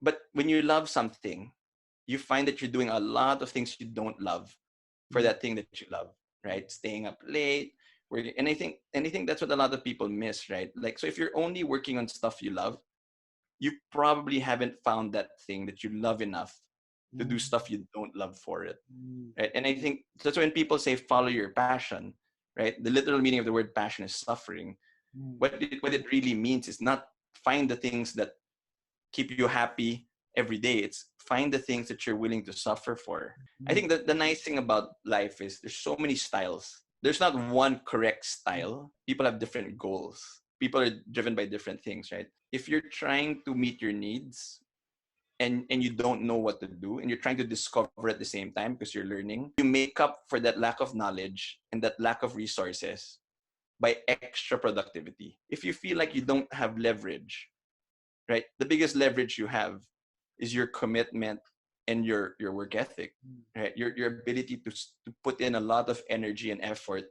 But when you love something, you find that you're doing a lot of things you don't love for that thing that you love, right? Staying up late, working, and I think that's what a lot of people miss, right? Like, so if you're only working on stuff you love, you probably haven't found that thing that you love enough to do Mm, stuff you don't love for it, mm, right? And I think that's when people say follow your passion, right? The literal meaning of the word passion is suffering. mm, What it really means is not find the things that keep you happy every day. It's find the things that you're willing to suffer for. I mm, think that the nice thing about life is there's so many styles. There's not one correct style. People have different goals. People are driven by different things, right? If you're trying to meet your needs and you don't know what to do and you're trying to discover at the same time because you're learning, you make up for that lack of knowledge and that lack of resources by extra productivity. If you feel like you don't have leverage, right? The biggest leverage you have is your commitment and your work ethic, mm. right? Your ability to put in a lot of energy and effort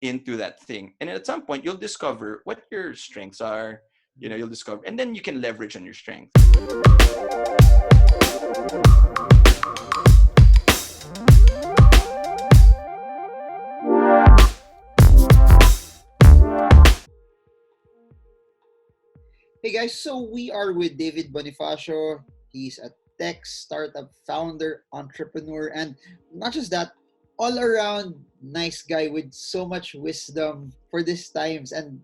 into that thing. And at some point you'll discover what your strengths are, you'll discover, and then you can leverage on your strengths. Hey guys, so we are with David Bonifacio. He's a tech startup founder, entrepreneur, and not just that, all around nice guy with so much wisdom for these times. And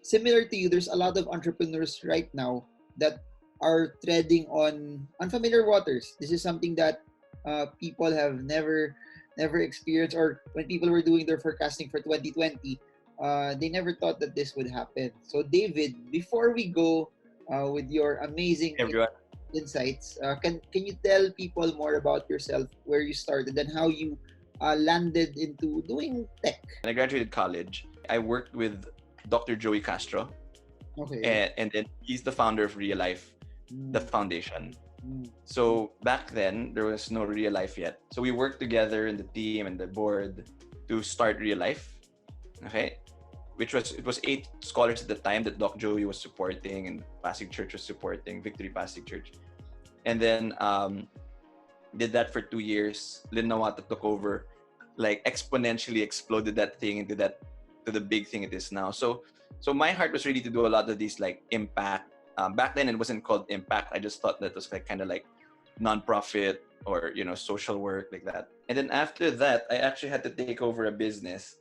similar to you, there's a lot of entrepreneurs right now that are treading on unfamiliar waters. This is something that people have never experienced, or when people were doing their forecasting for 2020, they never thought that this would happen. So, David, before we go with your amazing Everyone. insights, can you tell people more about yourself, where you started, and how you landed into doing tech? When I graduated college, I worked with Dr. Joey Castro, Okay. and then he's the founder of Real Life, the Mm, foundation. mm, So back then, there was no Real Life yet. So we worked together in the team and the board to start Real Life. Okay, it was 8 scholars at the time that Doc Joey was supporting and Pasig Church was supporting, Victory Pasig Church, and then did that for 2 years. Lynn Nawata took over, like exponentially exploded that thing into that to the big thing it is now. So my heart was really to do a lot of these like impact. Back then it wasn't called impact. I just thought that was like kind of like nonprofit or social work like that. And then after that, I actually had to take over a business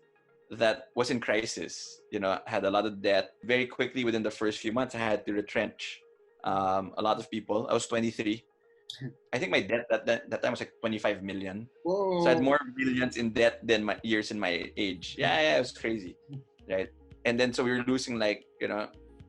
that was in crisis. Had a lot of debt. Very quickly within the first few months, I had to retrench a lot of people. I was 23. I think my debt that time was like 25 million. So I had whoa. more millions in debt than my years in my age. Yeah, it was crazy, right? And then so we were losing like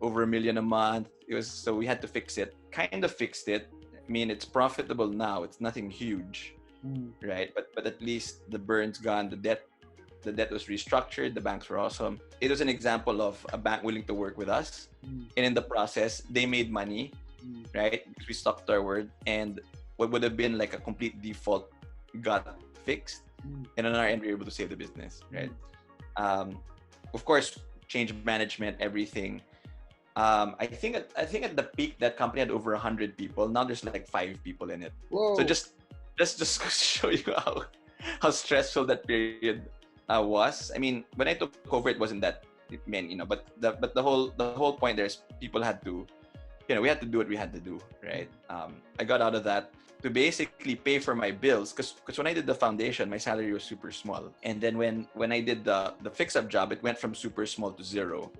over 1 million a month. It was so we had to fix it. Kind of fixed it. I mean, it's profitable now. It's nothing huge, Mm, right? But at least the burn's gone. The debt was restructured. The banks were awesome. It was an example of a bank willing to work with us, mm, and in the process, they made money, mm, right? Because we stuck to our word, and what would have been like a complete default got fixed, mm, and on our end, we were able to save the business, right? mm. Um, of course, change management, everything. I think at the peak, that company had over 100 people. Now there's like 5 people in it. So Whoa. just show you how stressful that period was. I mean, when I took over, it wasn't that many, but the whole point there is people had to, we had to do what we had to do, right? I got out of that to basically pay for my bills because when I did the foundation, my salary was super small, and then when I did the fix up job, it went from super small to zero.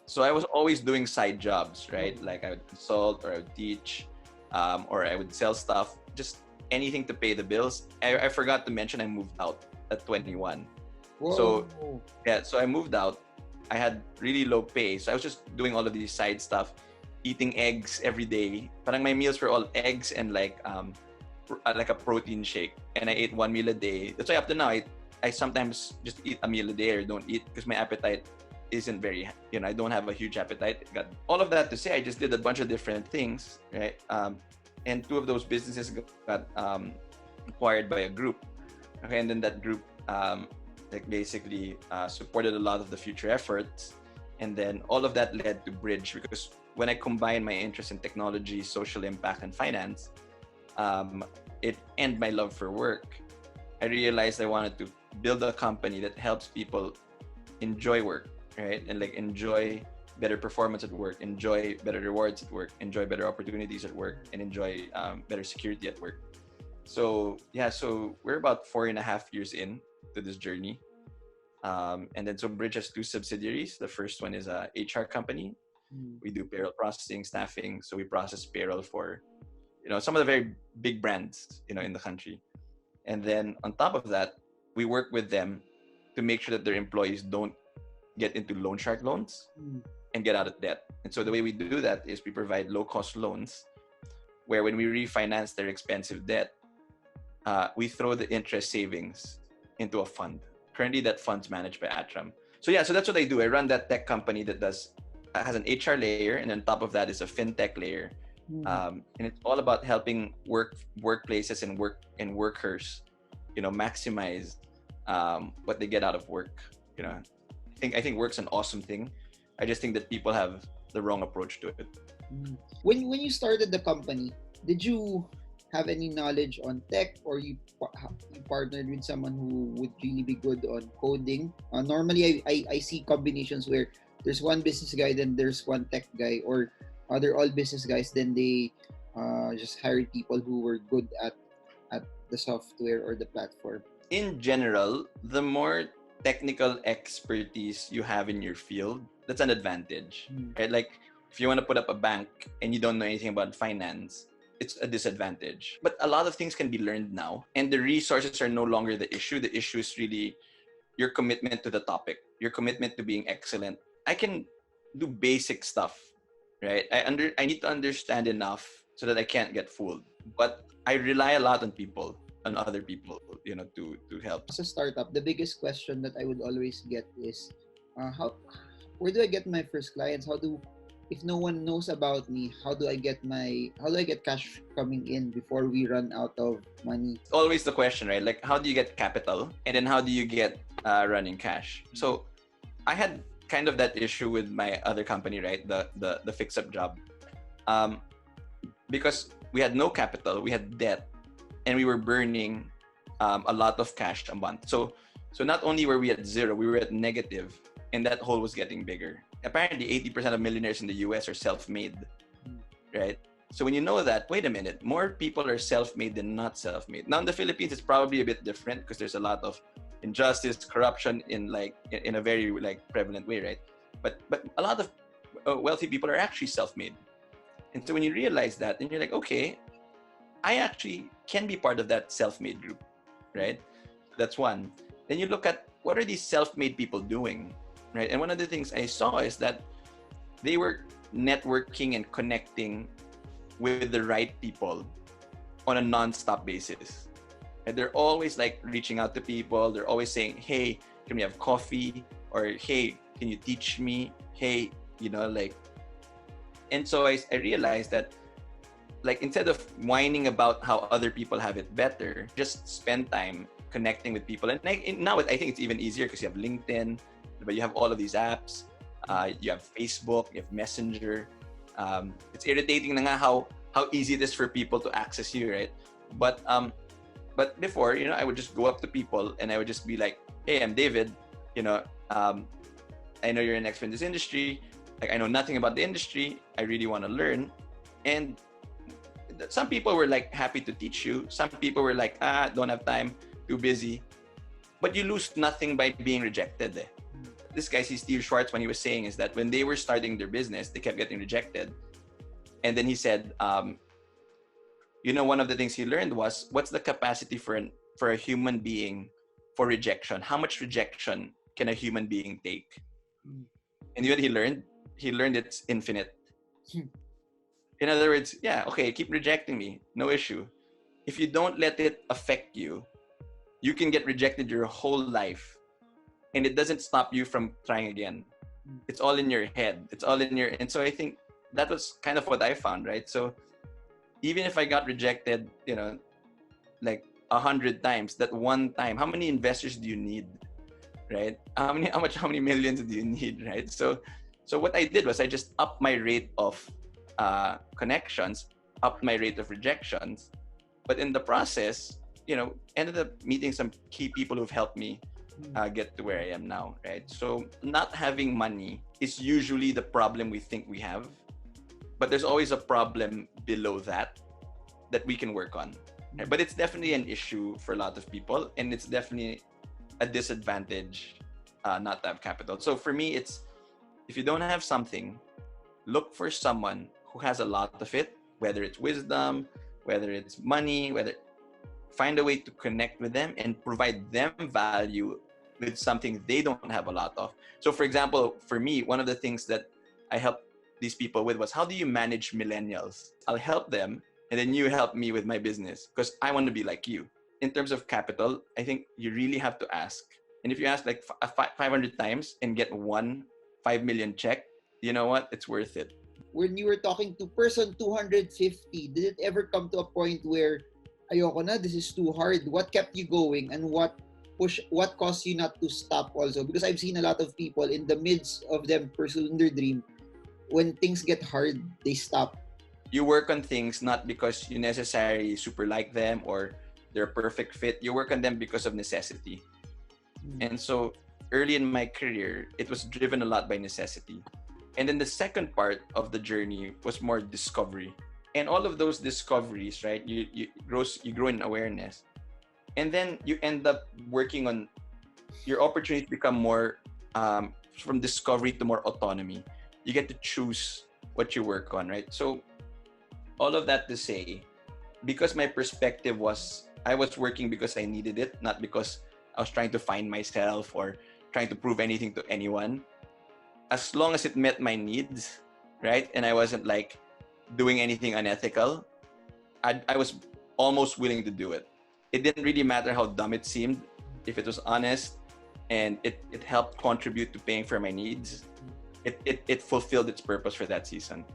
So I was always doing side jobs, right? Like I would consult or I would teach, or I would sell stuff, just anything to pay the bills. I forgot to mention I moved out at 21. So Whoa. yeah, so I moved out. I had really low pay, so I was just doing all of these side stuff, eating eggs every day. Parang my meals were all eggs and like a protein shake, and I ate one meal a day. That's why up to now I sometimes just eat a meal a day or don't eat because my appetite isn't very, I don't have a huge appetite. Got all of that to say, I just did a bunch of different things, right? And two of those businesses got acquired by a group. Okay, and then that group like basically supported a lot of the future efforts, and then all of that led to Bridge because when I combine my interest in technology, social impact, and finance, and my love for work, I realized I wanted to build a company that helps people enjoy work, right? And like enjoy better performance at work, enjoy better rewards at work, enjoy better opportunities at work, and enjoy better security at work. So yeah, so we're about 4.5 years in to this journey. And then so Bridge has two subsidiaries. The first one is a HR company. Mm. We do payroll processing, staffing. So we process payroll for, some of the very big brands, in the country. And then on top of that, we work with them to make sure that their employees don't get into loan shark loans Mm. and get out of debt. And so the way we do that is we provide low cost loans where when we refinance their expensive debt, we throw the interest savings into a fund. Currently, that fund's managed by Atram. So yeah, so that's what I do. I run that tech company that has an HR layer, and on top of that is a fintech layer. And it's all about helping workplaces and workers, maximize what they get out of work. I think work's an awesome thing. I just think that people have the wrong approach to it. When you started the company, did you have any knowledge on tech, or you partnered with someone who would really be good on coding? Normally, I see combinations where there's one business guy, then there's one tech guy, or they're all business guys, then they just hired people who were good at the software or the platform. In general, the more technical expertise you have in your field, that's an advantage, right? Like if you want to put up a bank and you don't know anything about finance, it's a disadvantage. But a lot of things can be learned now, and the resources are no longer the issue. The issue is really your commitment to the topic, your commitment to being excellent. I can do basic stuff, right? I need to understand enough so that I can't get fooled. But I rely a lot on people, on other people, to help. As a startup, the biggest question that I would always get is, where do I get my first clients? If no one knows about me, how do I get cash coming in before we run out of money? Always the question, right? Like, how do you get capital, and then how do you get running cash? So I had kind of that issue with my other company, right? The fix-up job, because we had no capital, we had debt, and we were burning a lot of cash a month. So not only were we at zero, we were at negative, and that hole was getting bigger. Apparently 80% of millionaires in the US are self-made, right? So when you know that, wait a minute, more people are self-made than not self-made. Now in the Philippines, it's probably a bit different because there's a lot of injustice, corruption in a very prevalent way, right? But a lot of wealthy people are actually self-made. And so when you realize that, then you're like, okay, I actually can be part of that self-made group, right? That's one. Then you look at what are these self-made people doing, right? And one of the things I saw is that they were networking and connecting with the right people on a non-stop basis. And they're always reaching out to people. They're always saying, hey, can we have coffee? Or hey, can you teach me? Hey, and so I realized that instead of whining about how other people have it better, just spend time connecting with people. And now I think it's even easier because you have LinkedIn, but you have all of these apps. You have Facebook, you have Messenger. It's irritating na nga how easy it is for people to access you, right? But before, I would just go up to people and I would just be like, hey, I'm David. I know you're an expert in this industry. I know nothing about the industry. I really want to learn. And some people were happy to teach you. Some people were don't have time, too busy. But you lose nothing by being rejected. This guy, Steve Schwartz, when he was saying is that when they were starting their business, they kept getting rejected. And then he said, one of the things he learned was, what's the capacity for a human being for rejection? How much rejection can a human being take? And you know what he learned? He learned it's infinite. In other words, yeah, okay, keep rejecting me, no issue. If you don't let it affect you, you can get rejected your whole life, and it doesn't stop you from trying again. It's all in your head. And so I think that was kind of what I found, right? So even if I got rejected, 100 times, that one time, how many investors do you need, right? How many millions do you need, right? So So what I did was I just upped my rate of connections, upped my rate of rejections, but in the process, ended up meeting some key people who've helped me get to where I am now, right? So not having money is usually the problem we think we have, but there's always a problem below that we can work on. Right? But it's definitely an issue for a lot of people, and it's definitely a disadvantage not to have capital. So for me, it's if you don't have something, look for someone who has a lot of it, whether it's wisdom, whether it's money, find a way to connect with them and provide them value with something they don't have a lot of. So for example, for me, one of the things that I helped these people with was, how do you manage millennials? I'll help them, and then you help me with my business because I want to be like you. In terms of capital, I think you really have to ask. And if you ask like 500 times and get one 5 million check, you know what? It's worth it. When you were talking to person 250, did it ever come to a point where ayoko na, this is too hard? What kept you going, and what caused you not to stop also? Because I've seen a lot of people in the midst of them pursuing their dream, when things get hard, they stop. You work on things not because you necessarily super like them or they're a perfect fit. You work on them because of necessity. And so early in my career, it was driven a lot by necessity. And then the second part of the journey was more discovery. And all of those discoveries, right? You grow in awareness. And then you end up working on your opportunities become more from discovery to more autonomy. You get to choose what you work on, right? So all of that to say, because my perspective was I was working because I needed it, not because I was trying to find myself or trying to prove anything to anyone. As long as it met my needs, right? And I wasn't like doing anything unethical, I was almost willing to do it. It didn't really matter how dumb it seemed. If it was honest and it helped contribute to paying for my needs, it fulfilled its purpose for that season.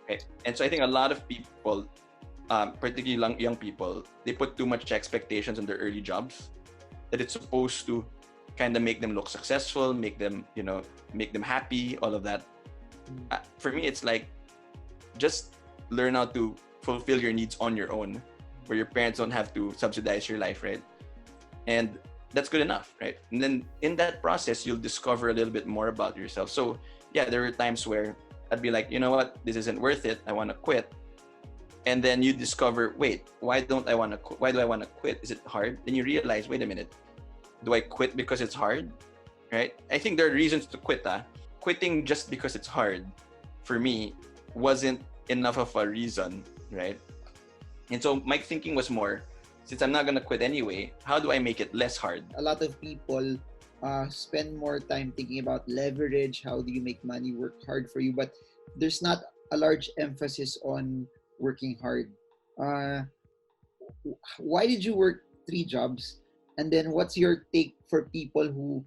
Okay? And so I think a lot of people, particularly young people, they put too much expectations on their early jobs that it's supposed to kind of make them look successful, make them happy, all of that. For me, it's like, just learn how to fulfill your needs on your own, where your parents don't have to subsidize your life, right? And that's good enough, right? And then in that process, you'll discover a little bit more about yourself. So yeah, there were times where I'd be like, you know what, this isn't worth it. I want to quit. And then you discover, wait, why do I want to quit? Is it hard? Then you realize, wait a minute, do I quit because it's hard? Right? I think there are reasons to quit. Quitting just because it's hard, for me, wasn't enough of a reason, right? And so my thinking was more, since I'm not going to quit anyway, how do I make it less hard? A lot of people spend more time thinking about leverage, how do you make money work hard for you, but there's not a large emphasis on working hard. Why did you work 3 jobs? And then what's your take for people who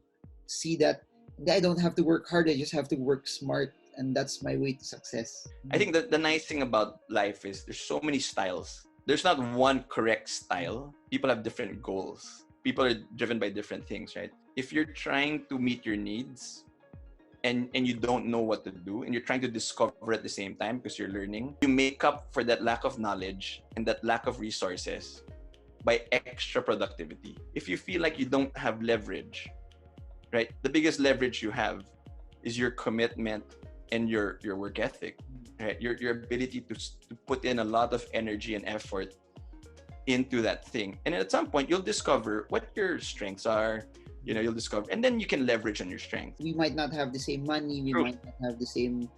see that I don't have to work hard, I just have to work smart, and that's my way to success? I think that the nice thing about life is there's so many styles. There's not one correct style. People have different goals. People are driven by different things, right? If you're trying to meet your needs and you don't know what to do, and you're trying to discover at the same time because you're learning, you make up for that lack of knowledge and that lack of resources by extra productivity. If you feel like you don't have leverage, right? The biggest leverage you have is your commitment and your work ethic, right? Your ability to put in a lot of energy and effort into that thing. And at some point, you'll discover what your strengths are, you'll discover, and then you can leverage on your strength. We might not have the same money, we might not have the same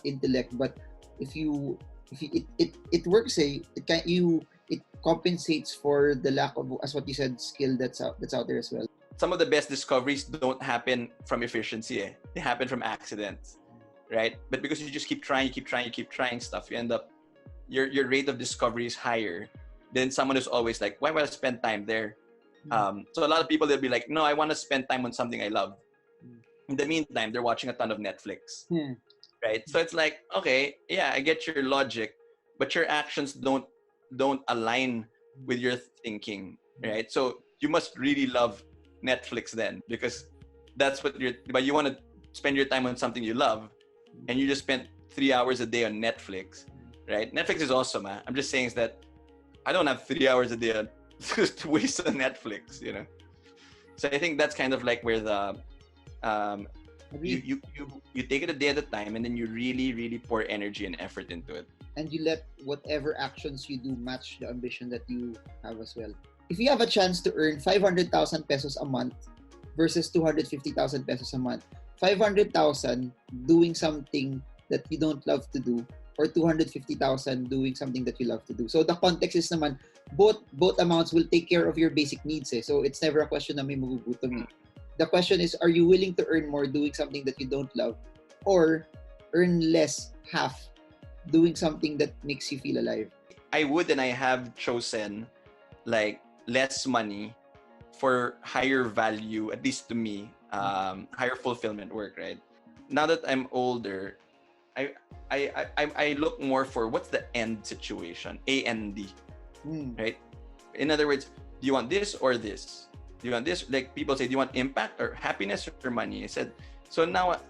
intellect, but if it works, it compensates for the lack of, as what you said, skill that's out there as well. Some of the best discoveries don't happen from efficiency. They happen from accidents, right? But because you just keep trying stuff, you end up, your rate of discovery is higher than someone who's always like, why would I spend time there? So a lot of people, they'll be like, no, I want to spend time on something I love. In the meantime, they're watching a ton of Netflix, right? So it's like, okay, yeah, I get your logic, but your actions don't align with your thinking, right? So you must really love Netflix then, because that's what but you want to spend your time on something you love, and you just spent 3 hours a day on Netflix, right? Netflix is awesome. I'm just saying is that I don't have 3 hours a day to waste on Netflix, you know. So I think that's kind of like where the you take it a day at a time, and then you really pour energy and effort into it. And you let whatever actions you do match the ambition that you have as well. If you have a chance to earn 500,000 pesos a month versus 250,000 pesos a month, 500,000 doing something that you don't love to do, or 250,000 doing something that you love to do. So the context is naman, both amounts will take care of your basic needs. So it's never a question na may magugutom eh. The question is, are you willing to earn more doing something that you don't love, or earn less, half, doing something that makes you feel alive? I would, and I have chosen like less money for higher value, at least to me, higher fulfillment work, right? Now that I'm older, I look more for what's the end situation, A and D, right? In other words, do you want this or this? Do you want this? Like people say, do you want impact or happiness or money? I said, so now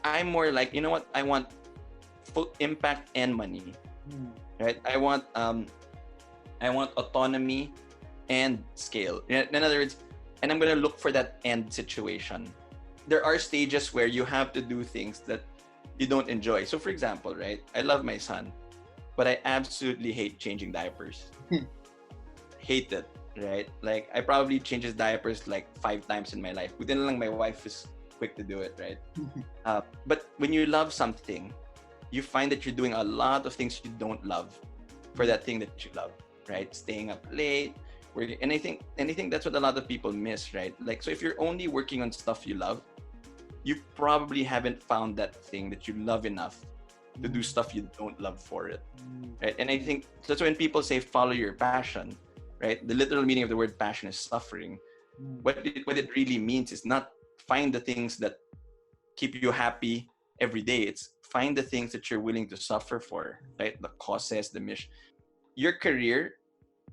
I'm more like, you know what? I want full impact and money, right? I want autonomy and scale. In other words, and I'm gonna look for that end situation. There are stages where you have to do things that you don't enjoy. So for example, right, I love my son, but I absolutely hate changing diapers. Hate it, right? Like I probably change his diapers like 5 times in my life. Within lang, my wife is quick to do it, right? But when you love something, you find that you're doing a lot of things you don't love for that thing that you love, right? Staying up late, working, and I think that's what a lot of people miss, right? Like, so if you're only working on stuff you love, you probably haven't found that thing that you love enough to do stuff you don't love for it, right? And I think that's when people say follow your passion, right? The literal meaning of the word passion is suffering. What it really means is not find the things that keep you happy every day. It's find the things that you're willing to suffer for, right? The causes, the mission. Your career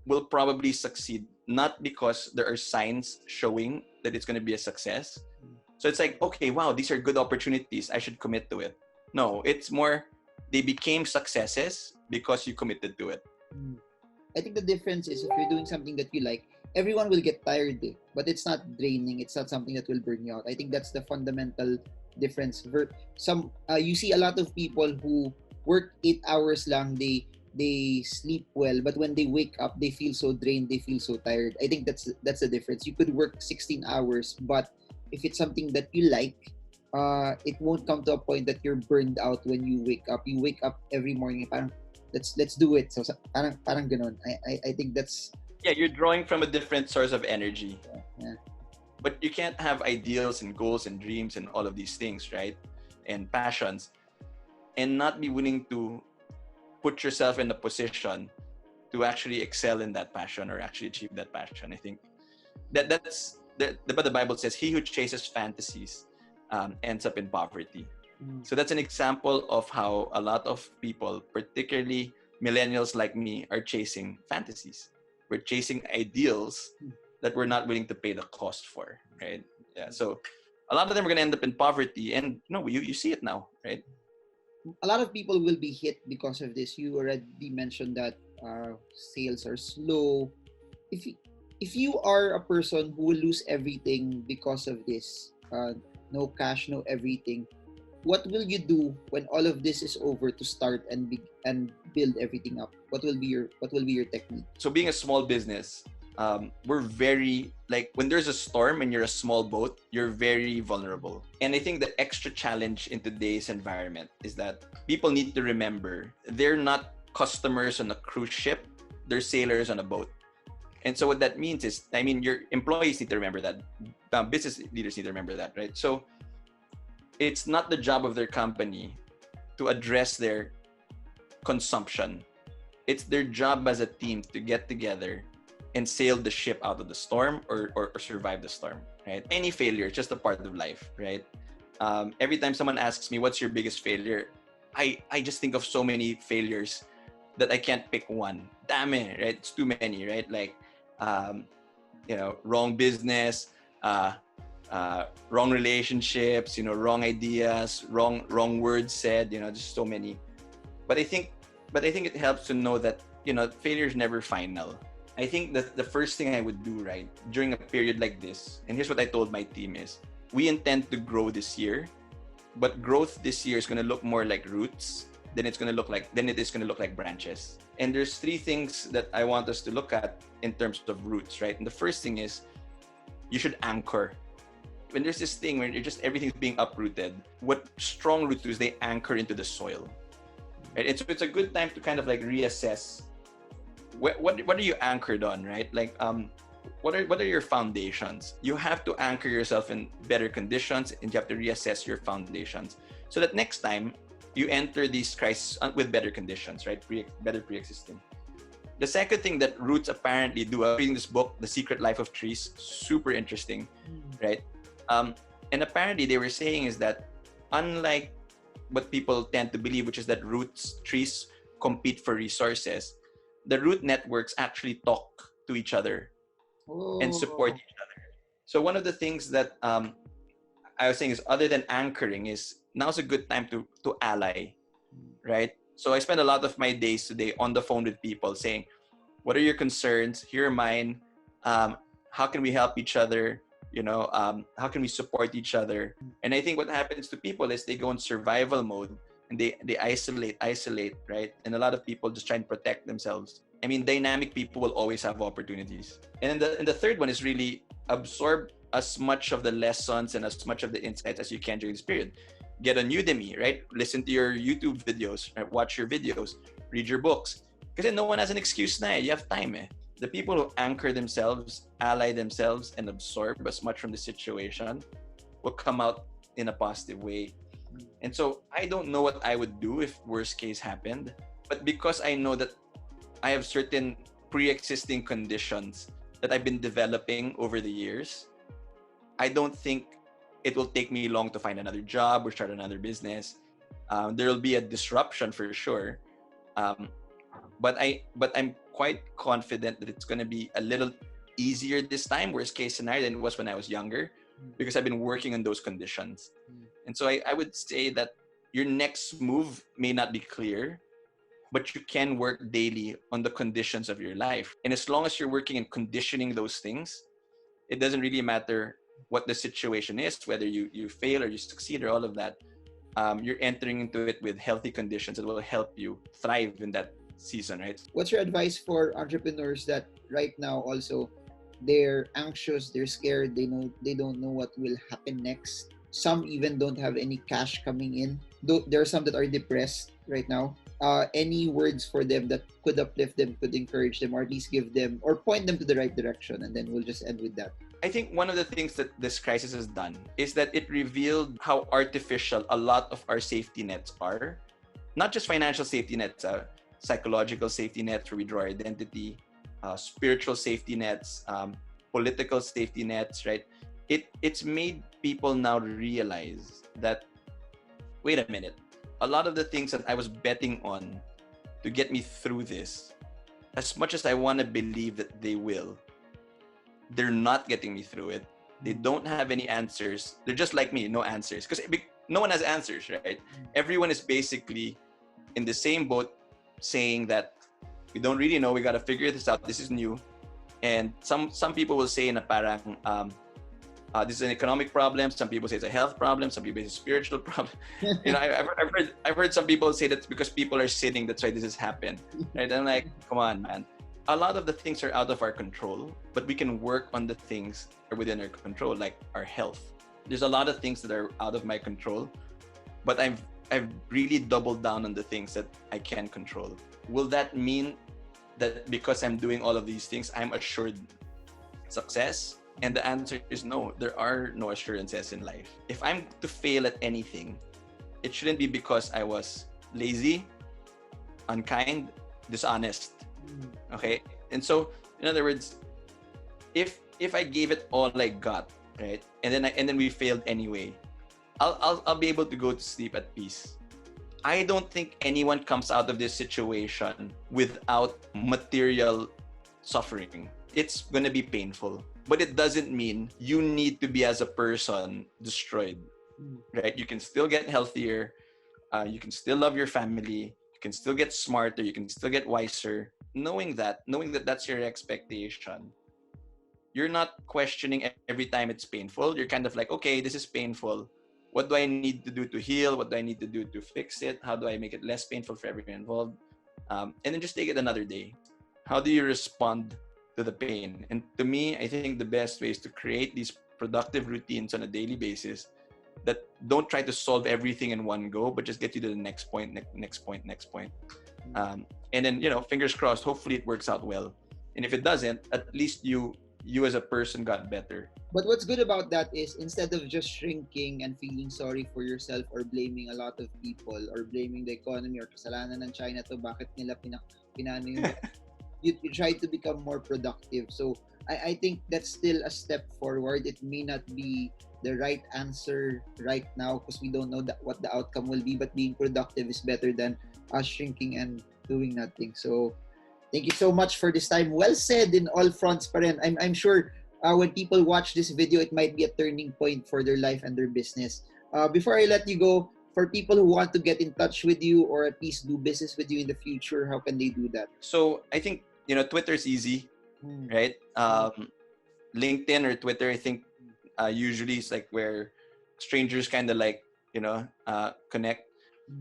will probably succeed not because there are signs showing that it's going to be a success. So it's like, okay, wow, these are good opportunities. I should commit to it. No, it's more they became successes because you committed to it. I think the difference is if you're doing something that you like, everyone will get tired, but it's not draining. It's not something that will burn you out. I think that's the fundamental difference. You see a lot of people who work 8 hours lang, they sleep well, but when they wake up, they feel so drained, they feel so tired. I think that's the difference. You could work 16 hours, but if it's something that you like, it won't come to a point that you're burned out when you wake up. You wake up every morning, parang, let's do it. So parang ganon. I think that's you're drawing from a different source of energy. Yeah. But you can't have ideals and goals and dreams and all of these things, right? And passions, and not be willing to put yourself in a position to actually excel in that passion or actually achieve that passion. I think that's but the Bible says he who chases fantasies ends up in poverty. So that's an example of how a lot of people, particularly millennials like me, are chasing fantasies. We're chasing ideals that we're not willing to pay the cost for, right? Yeah. So a lot of them are going to end up in poverty, and you see it now, right? A lot of people will be hit because of this. You already mentioned that sales are slow. If you are a person who will lose everything because of this, no cash, no everything, what will you do when all of this is over to start and build everything up? What will be your technique? So being a small business, we're very, like, when there's a storm and you're a small boat, you're very vulnerable. And I think the extra challenge in today's environment is that people need to remember they're not customers on a cruise ship, they're sailors on a boat. And so what that means is, your employees need to remember that. Business leaders need to remember that, right? So it's not the job of their company to address their consumption. It's their job as a team to get together and sail the ship out of the storm or survive the storm, right? Any failure is just a part of life, right? Every time someone asks me, what's your biggest failure? I just think of so many failures that I can't pick one. Damn it, right? It's too many, right? Like, wrong business, wrong relationships, wrong ideas, wrong words said, just so many. But I think, it helps to know that failure is never final. I think that the first thing I would do, right, during a period like this, and here's what I told my team is, we intend to grow this year, but growth this year is going to look more like roots than it is going to look like branches. And there's three things that I want us to look at in terms of roots, right? And the first thing is you should anchor. When there's this thing where everything's being uprooted, what strong roots do is they anchor into the soil. Right? It's a good time to kind of like reassess what are you anchored on, right? Like what are your foundations? You have to anchor yourself in better conditions, and you have to reassess your foundations so that next time you enter these crises with better conditions, right? Better pre-existing. The second thing that roots apparently do, I'm reading this book, The Secret Life of Trees, super interesting, right? And apparently they were saying is that unlike what people tend to believe, which is that trees compete for resources, the root networks actually talk to each other and support each other. So one of the things that I was saying is, other than anchoring, is now's a good time to ally, right? So I spend a lot of my days today on the phone with people saying, what are your concerns? Here are mine. How can we help each other? How can we support each other? And I think what happens to people is they go in survival mode and they isolate, right? And a lot of people just try and protect themselves. I mean, dynamic people will always have opportunities. And the third one is really absorb as much of the lessons and as much of the insights as you can during this period. Get on Udemy, right? Listen to your YouTube videos, right? Watch your videos, read your books. Because no one has an excuse na. You have time. The people who anchor themselves, ally themselves, and absorb as much from the situation will come out in a positive way. And so I don't know what I would do if worst case happened, but because I know that I have certain pre-existing conditions that I've been developing over the years, I don't think it will take me long to find another job or start another business. There will be a disruption for sure. But I'm quite confident that it's going to be a little easier this time, worst case scenario, than it was when I was younger, because I've been working on those conditions. And so I would say that your next move may not be clear, but you can work daily on the conditions of your life. And as long as you're working and conditioning those things, it doesn't really matter what the situation is, whether you fail or you succeed or all of that. You're entering into it with healthy conditions that will help you thrive in that season, right? What's your advice for entrepreneurs that right now also they're anxious, they're scared, they don't know what will happen next? Some even don't have any cash coming in. There are some that are depressed right now. Any words for them that could uplift them, could encourage them, or at least give them or point them to the right direction? And then we'll just end with that. I think one of the things that this crisis has done is that it revealed how artificial a lot of our safety nets are. Not just financial safety nets, psychological safety nets where we draw our identity, spiritual safety nets, political safety nets, right? It's made people now realize that, wait a minute, a lot of the things that I was betting on to get me through this, as much as I want to believe that they will, they're not getting me through it. They don't have any answers. They're just like me, no answers. Because no one has answers, right? Everyone is basically in the same boat, saying that we don't really know, we got to figure this out, this is new. And some people will say na parang this is an economic problem, some people say it's a health problem, some people say it's a spiritual problem. I've heard some people say that because people are sinning, that's why this has happened, right? I'm like, come on, man. A lot of the things are out of our control, but we can work on the things that are within our control, like our health. There's a lot of things that are out of my control, but I've really doubled down on the things that I can control. Will that mean that because I'm doing all of these things, I'm assured success? And the answer is no. There are no assurances in life. If I'm to fail at anything, it shouldn't be because I was lazy, unkind, dishonest. Okay? And so, in other words, if I gave it all I got, right, and then we failed anyway, I'll be able to go to sleep at peace. I don't think anyone comes out of this situation without material suffering. It's gonna be painful. but it doesn't mean you need to be as a person destroyed, right? You can still get healthier. You can still love your family. You can still get smarter. You can still get wiser. Knowing that that's your expectation, you're not questioning every time it's painful. You're kind of like, okay, this is painful. What do I need to do to heal? What do I need to do to fix it? How do I make it less painful for everyone involved? And then just take it another day. How do you respond to the pain? And to me, I think the best way is to create these productive routines on a daily basis that don't try to solve everything in one go, but just get you to the next point, next point, next point. And then, fingers crossed, hopefully it works out well. And if it doesn't, at least you as a person got better. But what's good about that is instead of just shrinking and feeling sorry for yourself or blaming a lot of people or blaming the economy or kasalanan ng China to bakit nila pinano yung you try to become more productive. So I think that's still a step forward. It may not be the right answer right now because we don't know what the outcome will be, but being productive is better than us shrinking and doing nothing. So thank you so much for this time. Well said in all fronts pa rin. I'm sure when people watch this video, it might be a turning point for their life and their business. Before I let you go, for people who want to get in touch with you or at least do business with you in the future, how can they do that? So I think, Twitter's easy, right? LinkedIn or Twitter, I think usually it's like where strangers kind of like, connect.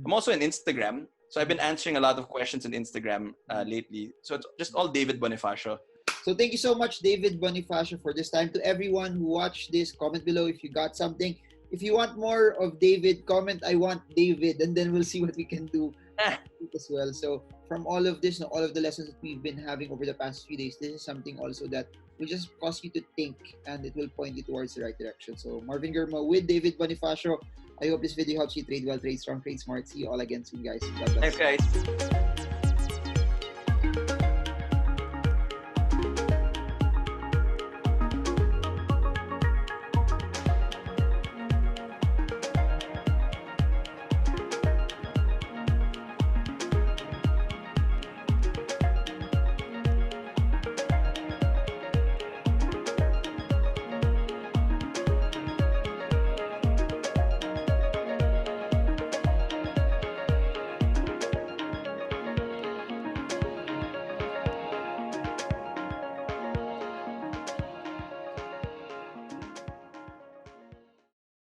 I'm also on Instagram. So I've been answering a lot of questions on Instagram lately. So it's just all David Bonifacio. So thank you so much, David Bonifacio, for this time. To everyone who watched this, comment below if you got something. If you want more of David, comment, I want David, and then we'll see what we can do as well. So from all of this and all of the lessons that we've been having over the past few days, this is something also that will just cause you to think and it will point you towards the right direction. So Marvin Germo with David Bonifacio. I hope this video helps you trade well, trade strong, trade smart. See you all again soon, guys. God bless. Thanks, guys.